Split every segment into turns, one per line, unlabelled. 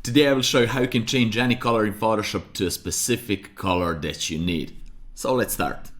Today I will show you how you can change any color in Photoshop to a specific color that you need. So let's start.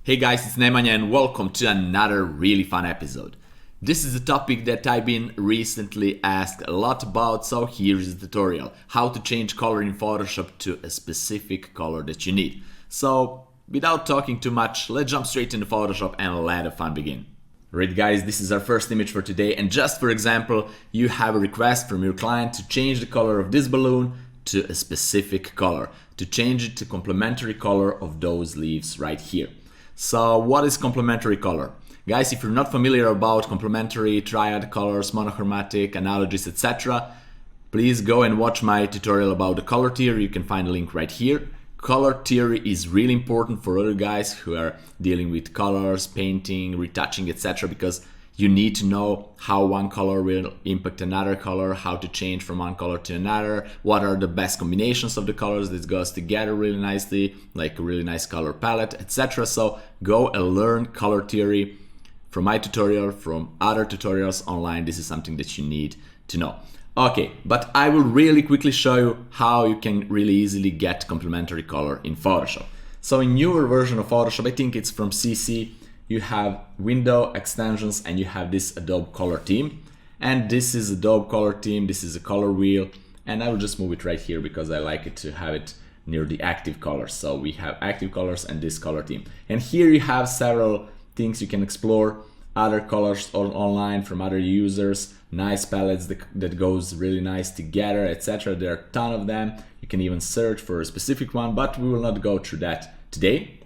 Hey guys, it's Nemanja and welcome to another really fun episode. This is a topic that I've been recently asked a lot about, so here is the tutorial. How to change color in Photoshop to a specific color that you need. So, without talking too much, let's jump straight into Photoshop and let the fun begin. Alright guys, this is our first image for today, and just for example, you have a request from your client to change the color of this balloon to a specific color, to change it to complementary color of those leaves right here. So what is complementary color? Guys, if you're not familiar about complementary, triad colors, monochromatic, analogies, etc., please go and watch my tutorial about the color theory. You can find a link right here. Color theory is really important for other guys who are dealing with colors, painting, retouching, etc., because you need to know how one color will impact another color, how to change from one color to another, what are the best combinations of the colors that goes together really nicely, like a really nice color palette, etc. So go and learn color theory from my tutorial, from other tutorials online. This is something that you need to know. Okay, but I will really quickly show you how you can really easily get complementary color in Photoshop. So in newer version of Photoshop, I think it's from CC, you have window extensions and you have this Adobe color theme. And this is Adobe color theme, this is a color wheel, and I will just move it right here because I like it to have it near the active colors. So we have active colors and this color theme. And here you have several things you can explore, other colors online from other users, nice palettes that goes really nice together, etc. There are a ton of them. You can even search for a specific one, but we will not go through that today.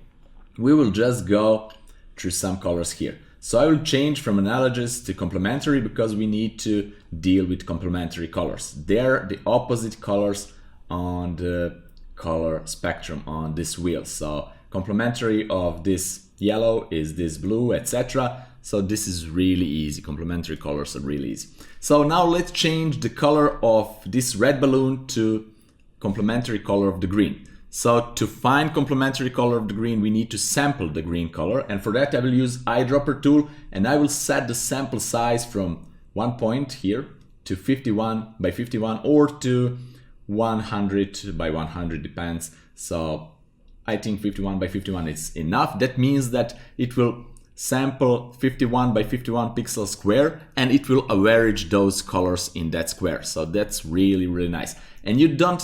We will just go through some colors here. So I will change from analogous to complementary because we need to deal with complementary colors. They're the opposite colors on the color spectrum on this wheel. So complementary of this yellow is this blue, etc. So this is really easy. Complementary colors are really easy. So now let's change the color of this red balloon to complementary color of the green. So to find complementary color of the green, we need to sample the green color, and for that I will use eyedropper tool, and I will set the sample size from 1 point here to 51 by 51 or to 100 by 100, depends. So I think 51 by 51 is enough. That means that it will sample 51 by 51 pixel square and it will average those colors in that square. So that's really nice. And you don't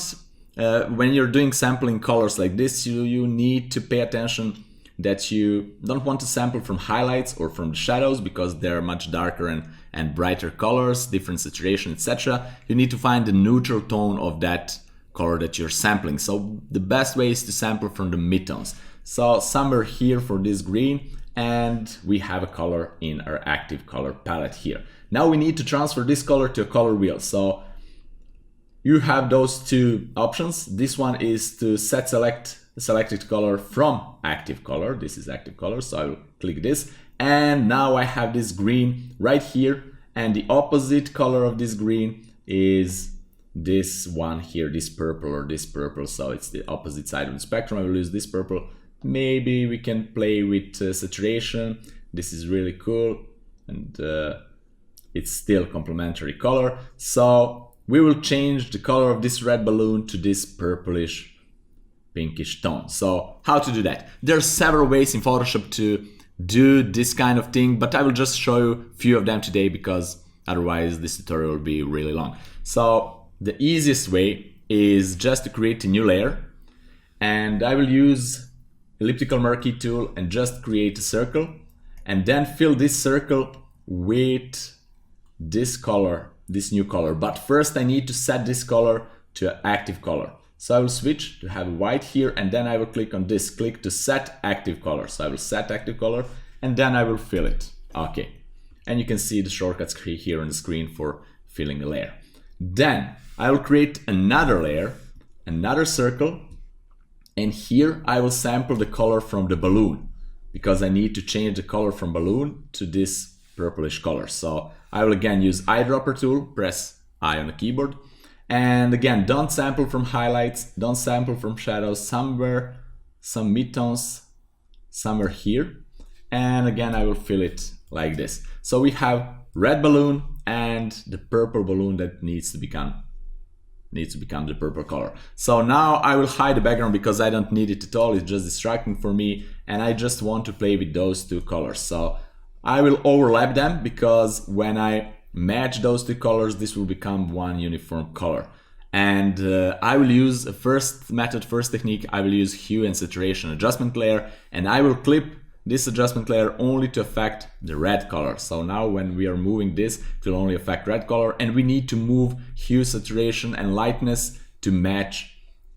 when you're doing sampling colors like this, you need to pay attention that you don't want to sample from highlights or from the shadows because they're much darker and brighter colors, different saturation, etc. You need to find the neutral tone of that color that you're sampling. So the best way is to sample from the midtones. So somewhere here for this green, and we have a color in our active color palette here. Now we need to transfer this color to a color wheel. So you have those two options. This one is to select the selected color from active color. This is active color, so I will click this. And now I have this green right here, and the opposite color of this green is this one here, this purple or this purple. So it's the opposite side of the spectrum. I will use this purple. Maybe we can play with saturation. This is really cool, and it's still complementary color. So we will change the color of this red balloon to this purplish pinkish tone. So how to do that? There are several ways in Photoshop to do this kind of thing, but I will just show you a few of them today because otherwise this tutorial will be really long. So the easiest way is just to create a new layer, and I will use elliptical marquee tool and just create a circle and then fill this circle with this color, this new color. But first I need to set this color to active color. So I will switch to have white here, and then I will click on this, click to set active color. So I will set active color and then I will fill it. Okay. And you can see the shortcuts here on the screen for filling the layer. Then I will create another layer, another circle, and here I will sample the color from the balloon because I need to change the color from balloon to this purplish color. So I will again use eyedropper tool, press I on the keyboard, and again don't sample from highlights, don't sample from shadows, somewhere some midtones somewhere here, and again I will fill it like this. So we have red balloon and the purple balloon that needs to become the purple color. So now I will hide the background because I don't need it at all, it's just distracting for me, and I just want to play with those two colors. So I will overlap them because when I match those two colors, this will become one uniform color. And I will use a first technique, I will use hue and saturation adjustment layer, and I will clip this adjustment layer only to affect the red color. So now when we are moving this, it will only affect red color, and we need to move hue, saturation and lightness to match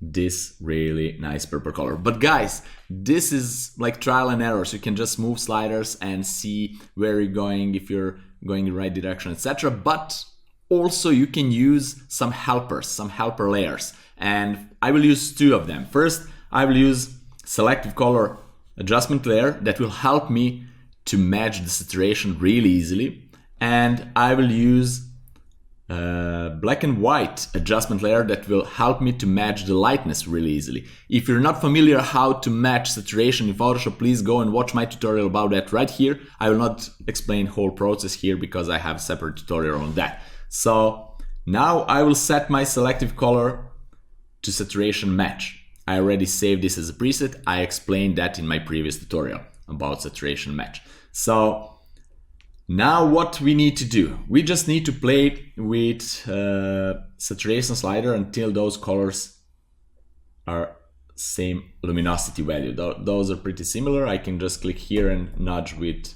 this really nice purple color. But guys, this is like trial and error, so you can just move sliders and see where you're going, if you're going in the right direction, etc. But also you can use some helpers, some helper layers, and I will use two of them. First, I will use selective color adjustment layer that will help me to match the saturation really easily, and I will use black and white adjustment layer that will help me to match the lightness really easily. If you're not familiar how to match saturation in Photoshop, please go and watch my tutorial about that right here. I will not explain the whole process here because I have a separate tutorial on that. So now I will set my selective color to saturation match. I already saved this as a preset. I explained that in my previous tutorial about saturation match. So now what we need to do, we just need to play with saturation slider until those colors are same luminosity value. Those are pretty similar. I can just click here and nudge with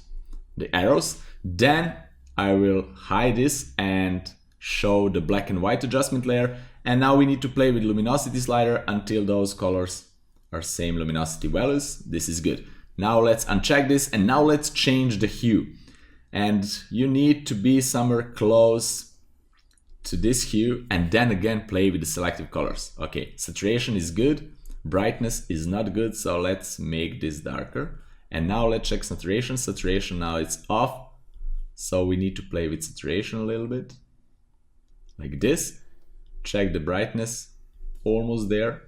the arrows. Then I will hide this and show the black and white adjustment layer. And now we need to play with luminosity slider until those colors are same luminosity values. This is good. Now let's uncheck this, and now let's change the hue. And you need to be somewhere close to this hue, and then again play with the selective colors. Okay, saturation is good, brightness is not good, so let's make this darker. And now let's check saturation. Saturation now it's off, so we need to play with saturation a little bit, like this. Check the brightness, almost there.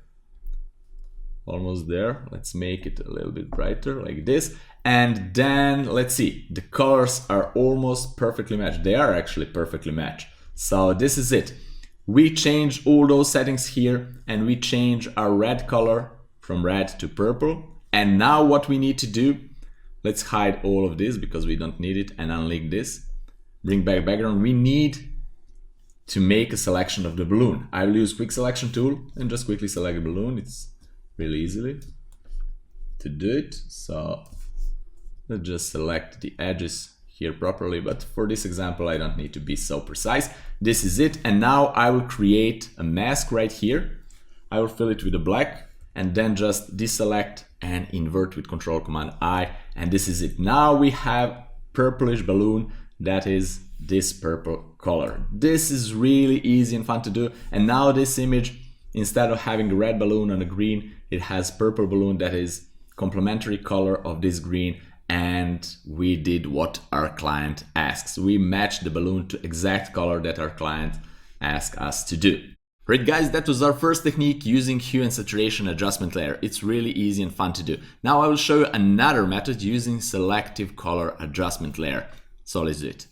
Almost there. Let's make it a little bit brighter like this. And then let's see, the colors are almost perfectly matched. They are actually perfectly matched. So this is it. We change all those settings here, and we change our red color from red to purple. And now what we need to do, let's hide all of this because we don't need it, and unlink this. Bring back background. We need to make a selection of the balloon. I will use quick selection tool and just quickly select the balloon. It's really easily to do it. So let's just select the edges here properly, but for this example I don't need to be so precise. This is it, and now I will create a mask right here. I will fill it with a black and then just deselect and invert with Control Command I, and this is it. Now we have purplish balloon that is this purple color. This is really easy and fun to do. And now this image, instead of having a red balloon and a green, it has purple balloon that is complementary color of this green, and we did what our client asks. We matched the balloon to exact color that our client asked us to do. Right guys, that was our first technique using hue and saturation adjustment layer. It's really easy and fun to do. Now I will show you another method using selective color adjustment layer. So let's do it.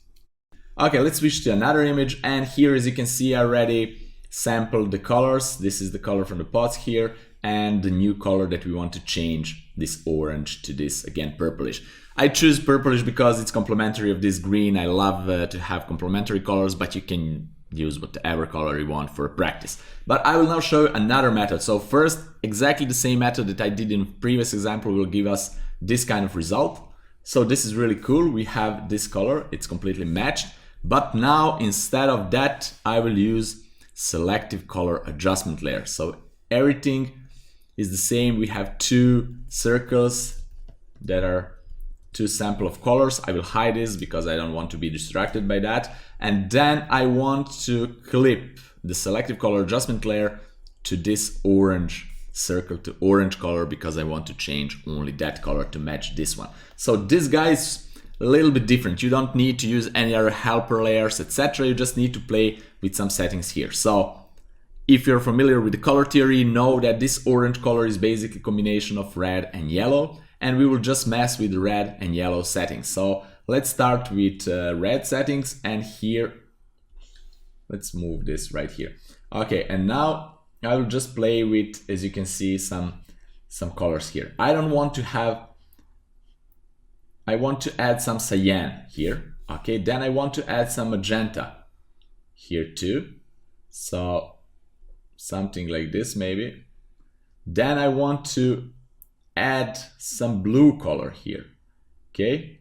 Okay, let's switch to another image, and here as you can see I already sampled the colors. This is the color from the pots here, and the new color that we want to change, this orange to this, again, purplish. I choose purplish because it's complementary of this green. I love to have complementary colors, but you can use whatever color you want for practice. But I will now show you another method. So first, exactly the same method that I did in previous example will give us this kind of result. So this is really cool. We have this color, it's completely matched. But now instead of that, I will use selective color adjustment layer. So everything is the same. We have two circles that are two sample of colors. I will hide this because I don't want to be distracted by that. And then I want to clip the selective color adjustment layer to this orange circle, to orange color, because I want to change only that color to match this one. So this guy is a little bit different. You don't need to use any other helper layers, etc. You just need to play with some settings here. So if you're familiar with the color theory, you know that this orange color is basically a combination of red and yellow. and we will just mess with the red and yellow settings. So let's start with red settings, and here, let's move this right here. Okay, and now I will just play with, as you can see, some colors here. I want to add some cyan here. Okay, then I want to add some magenta here too. So something like this maybe. Then I want to add some blue color here. Okay.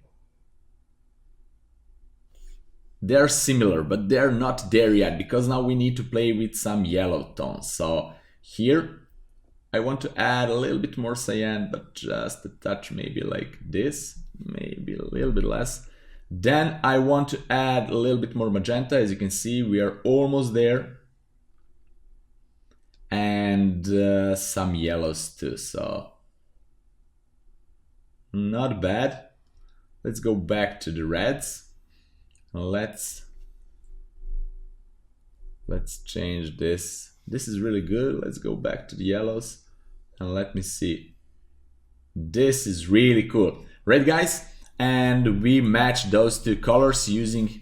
They're similar, but they're not there yet because now we need to play with some yellow tones. So here I want to add a little bit more cyan, but just a touch, maybe like this, maybe a little bit less. Then I want to add a little bit more magenta. As you can see, we are almost there. And some yellows too, so not bad. Let's go back to the reds. Let's change this. This is really good. Let's go back to the yellows and let me see. This is really cool, right guys? And we match those two colors using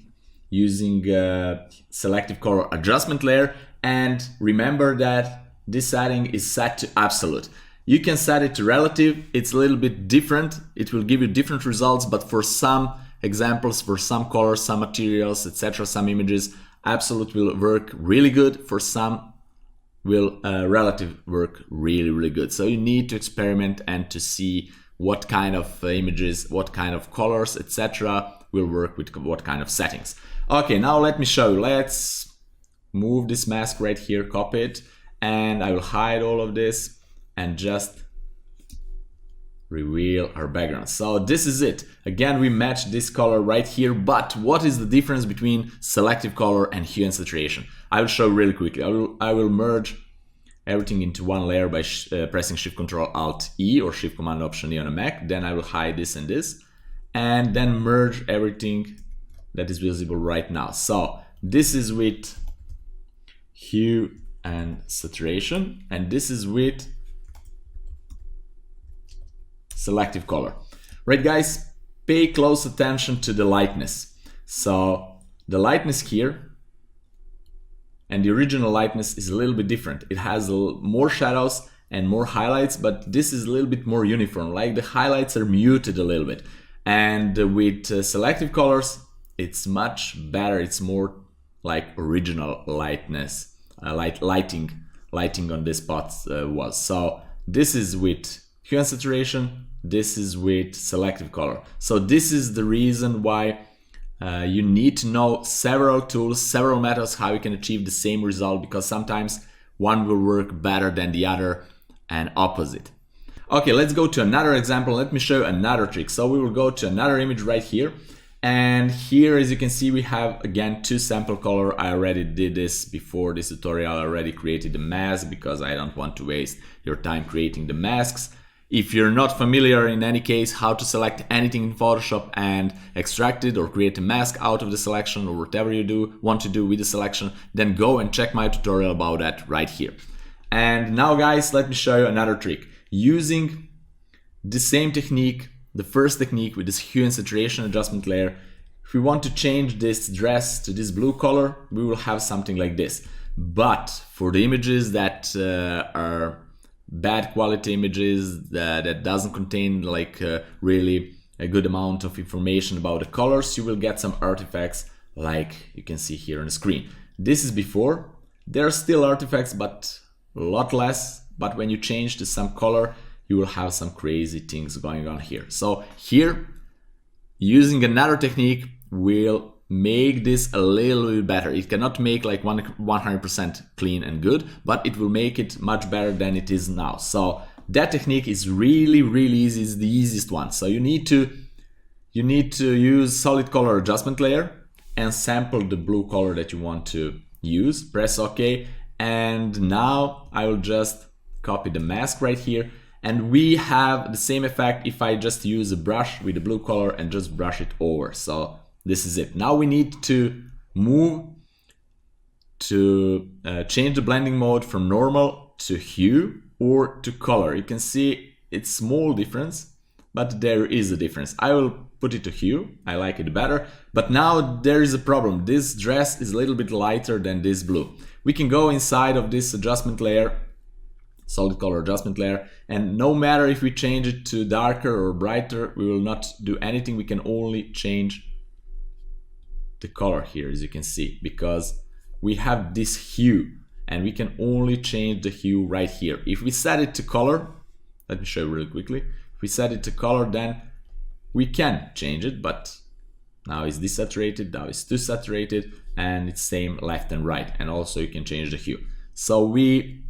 selective color adjustment layer. And remember that this setting is set to absolute. You can set it to relative. It's a little bit different. It will give you different results, but for some examples, for some colors, some materials, etc., some images, absolute will work really good. For some will relative work really good. So you need to experiment and to see what kind of images, what kind of colors, etc. will work with what kind of settings. Okay, now let me show you. Let's move this mask right here, copy it, and I will hide all of this and just reveal our background. So this is it. Again, we match this color right here, but what is the difference between selective color and hue and saturation? I will show really quickly. I will merge everything into one layer by pressing Shift Control Alt E or Shift Command Option E on a Mac. Then I will hide this and this, and then merge everything that is visible right now. So this is with hue and saturation, and this is with selective color. Right guys, pay close attention to the lightness. So the lightness here and the original lightness is a little bit different. It has more shadows and more highlights, but this is a little bit more uniform. Like the highlights are muted a little bit. And with selective colors, it's much better. It's more like original lightness, lighting on this spot was. So this is with hue and saturation. This is with selective color. So this is the reason why you need to know several tools, several methods how you can achieve the same result, because sometimes one will work better than the other and opposite. Okay, let's go to another example. Let me show you another trick. So we will go to another image right here. And here, as you can see, we have again two sample color. I already did this before this tutorial. I already created the mask because I don't want to waste your time creating the masks. If you're not familiar in any case how to select anything in Photoshop and extract it or create a mask out of the selection or whatever you want to do with the selection, then go and check my tutorial about that right here. And now guys, let me show you another trick. Using the same technique, the first technique with this hue and saturation adjustment layer, if we want to change this dress to this blue color, we will have something like this. But for the images that are bad quality images that doesn't contain like really a good amount of information about the colors, you will get some artifacts like you can see here on the screen. This is before. There are still artifacts, but a lot less. But when you change to some color, you will have some crazy things going on here. So here, using another technique will make this a little bit better. It cannot make like 100% clean and good, but it will make it much better than it is now. So that technique is really easy. It's the easiest one. So you need to use solid color adjustment layer and sample the blue color that you want to use. Press OK, and now I will just copy the mask right here, and we have the same effect if I just use a brush with the blue color and just brush it over. So this is it. Now we need to move to change the blending mode from normal to hue or to color. You can see it's small difference. but there is a difference. I will put it to hue, I like it better, but now there is a problem. This dress is a little bit lighter than this blue. We can go inside of this adjustment layer, solid color adjustment layer, and no matter if we change it to darker or brighter, we will not do anything. We can only change the color here, as you can see, because we have this hue and we can only change the hue right here. If we set it to color, let me show you really quickly. If we set it to color, then we can change it, but now it's desaturated, now it's too saturated, and it's same left and right. And also you can change the hue. So we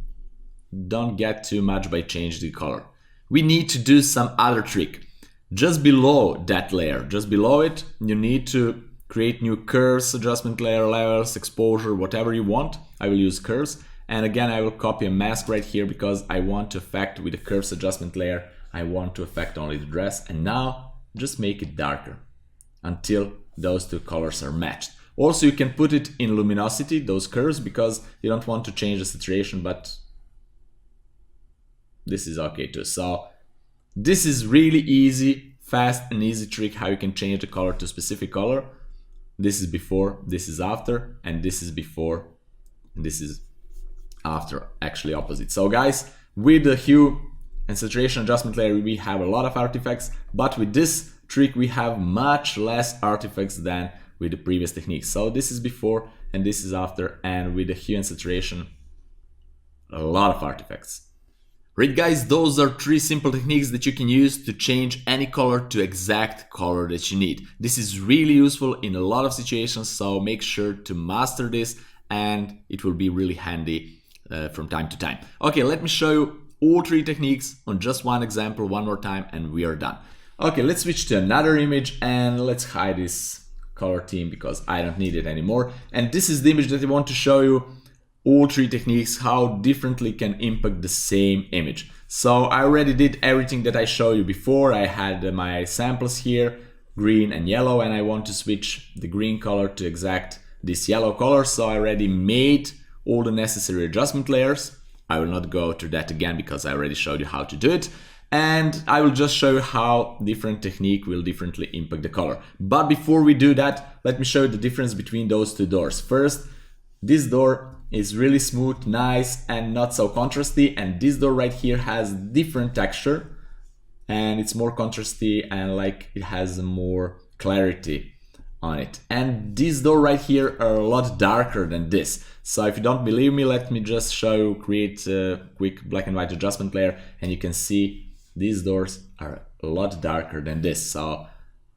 don't get too much by changing the color. We need to do some other trick. Just below that layer, just below it, you need to create new curves, adjustment layer, levels, exposure, whatever you want. I will use curves. And again, I will copy a mask right here because I want to affect with the curves adjustment layer. I want to affect only the dress. And now just make it darker until those two colors are matched. Also, you can put it in luminosity, those curves, because you don't want to change the saturation, but this is okay too. So this is really easy, fast and easy trick how you can change the color to a specific color. This is before, this is after, and this is before, and this is after, actually opposite. So guys, with the hue and saturation adjustment layer, we have a lot of artifacts, but with this trick, we have much less artifacts than with the previous techniques. So this is before and this is after, and with the hue and saturation, a lot of artifacts. Right guys, those are 3 simple techniques that you can use to change any color to exact color that you need. This is really useful in a lot of situations, so make sure to master this and it will be really handy from time to time. Okay, let me show you all 3 techniques on just one example one more time and we are done. Okay, let's switch to another image and let's hide this color theme because I don't need it anymore. And this is the image that I want to show you. All 3 techniques, how differently can impact the same image. So I already did everything that I showed you before. I had my samples here, green and yellow, and I want to switch the green color to exact this yellow color. So I already made all the necessary adjustment layers. I will not go through that again because I already showed you how to do it. And I will just show you how different technique will differently impact the color. But before we do that, let me show you the difference between those 2 doors. First, this door is really smooth, nice, and not so contrasty, and this door right here has different texture and it's more contrasty and like it has more clarity on it. And this door right here are a lot darker than this. So if you don't believe me, let me just show you, create a quick black and white adjustment layer, and you can see these doors are a lot darker than this. So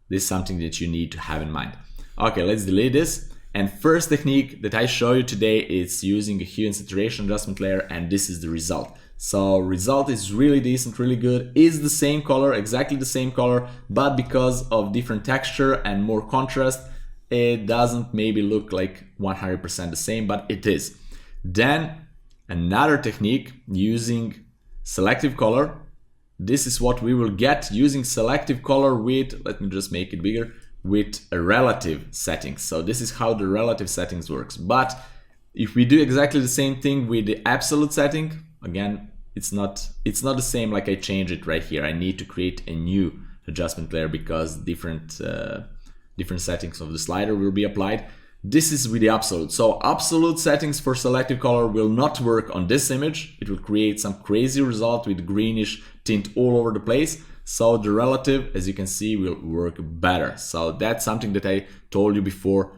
this is something that you need to have in mind. Okay, let's delete this. And first technique that I show you today is using a hue and saturation adjustment layer, and this is the result. So result is really decent, really good. Is the same color, exactly the same color, but because of different texture and more contrast, it doesn't maybe look like 100% the same, but it is. Then another technique using selective color. This is what we will get using selective color with, let me just make it bigger, with a relative settings. So this is how the relative settings works. But if we do exactly the same thing with the absolute setting, again, it's not the same like I change it right here. I need to create a new adjustment layer because different settings of the slider will be applied. This is with the absolute. So absolute settings for selective color will not work on this image. It will create some crazy result with greenish tint all over the place. So the relative, as you can see, will work better. So that's something that I told you before.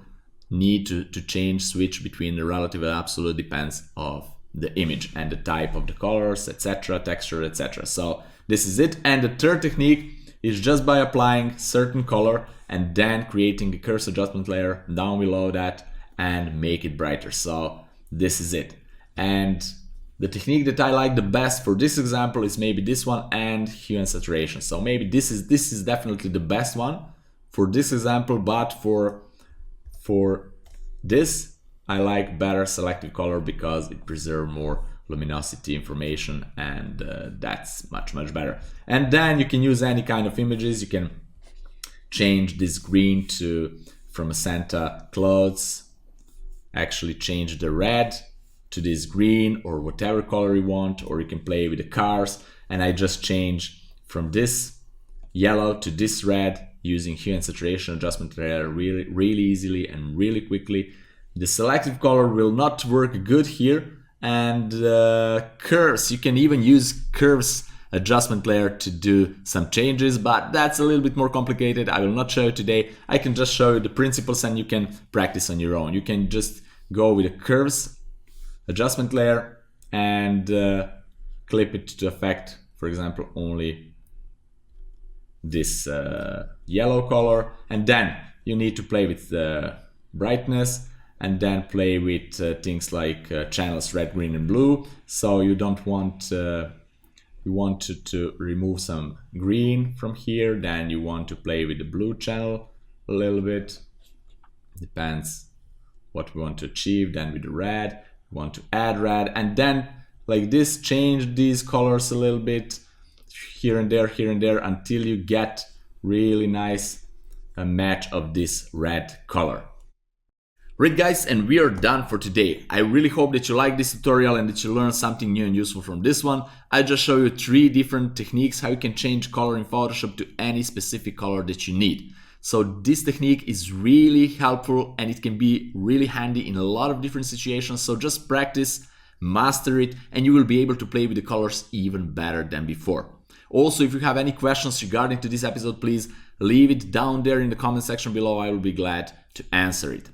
Need to change, switch between the relative and absolute depends of the image and the type of the colors, etc., texture, etc. So this is it. And the third technique is just by applying certain color and then creating a curves adjustment layer down below that and make it brighter. So this is it. And the technique that I like the best for this example is maybe this one and hue and saturation. So maybe this is definitely the best one for this example, but for this I like better selective color because it preserves more luminosity information, and that's much better. And then you can use any kind of images. You can change this green to from a Santa clothes, actually change the red to this green or whatever color you want, or you can play with the cars. And I just change from this yellow to this red using hue and saturation adjustment layer really easily and really quickly. The selective color will not work good here, and curves, you can even use curves adjustment layer to do some changes, but that's a little bit more complicated. I will not show you today. I can just show you the principles and you can practice on your own. You can just go with the curves adjustment layer and clip it to affect, for example, only this yellow color, and then you need to play with the brightness and then play with things like channels red, green and blue. So you don't want you want to remove some green from here, then you want to play with the blue channel a little bit, depends what we want to achieve. Then with the red, we want to add red, and then like this, change these colors a little bit here and there until you get really nice match of this red color. Right guys, and we are done for today. I really hope that you like this tutorial and that you learned something new and useful from this one. I just show you 3 different techniques how you can change color in Photoshop to any specific color that you need. So this technique is really helpful and it can be really handy in a lot of different situations. So just practice, master it, and you will be able to play with the colors even better than before. Also, if you have any questions regarding to this episode, please leave it down there in the comment section below. I will be glad to answer it.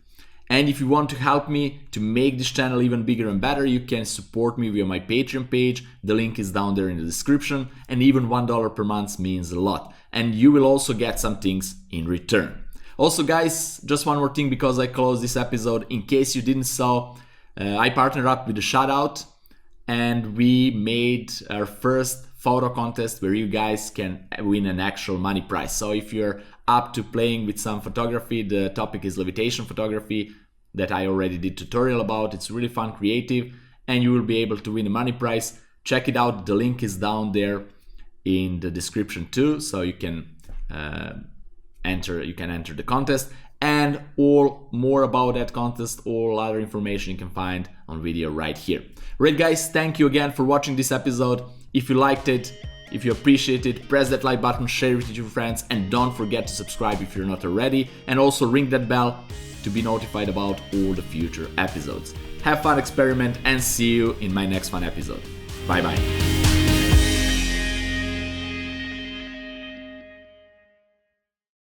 And if you want to help me to make this channel even bigger and better, you can support me via my Patreon page. The link is down there in the description, and even $1 per month means a lot. And you will also get some things in return. Also guys, just one more thing because I closed this episode. In case you didn't saw, I partnered up with the Shoutout and we made our first photo contest where you guys can win an actual money prize. So if you're up to playing with some photography, the topic is levitation photography that I already did tutorial about. It's really fun, creative, and you will be able to win a money prize. Check it out. The link is down there in the description too, so you can enter the contest, and all more about that contest, all other information you can find on video right here. Right guys, thank you again for watching this episode. If you liked it, if you appreciate it, press that like button, share it with your friends, and don't forget to subscribe if you're not already, and also ring that bell to be notified about all the future episodes. Have fun, experiment, and see you in my next fun episode. Bye bye.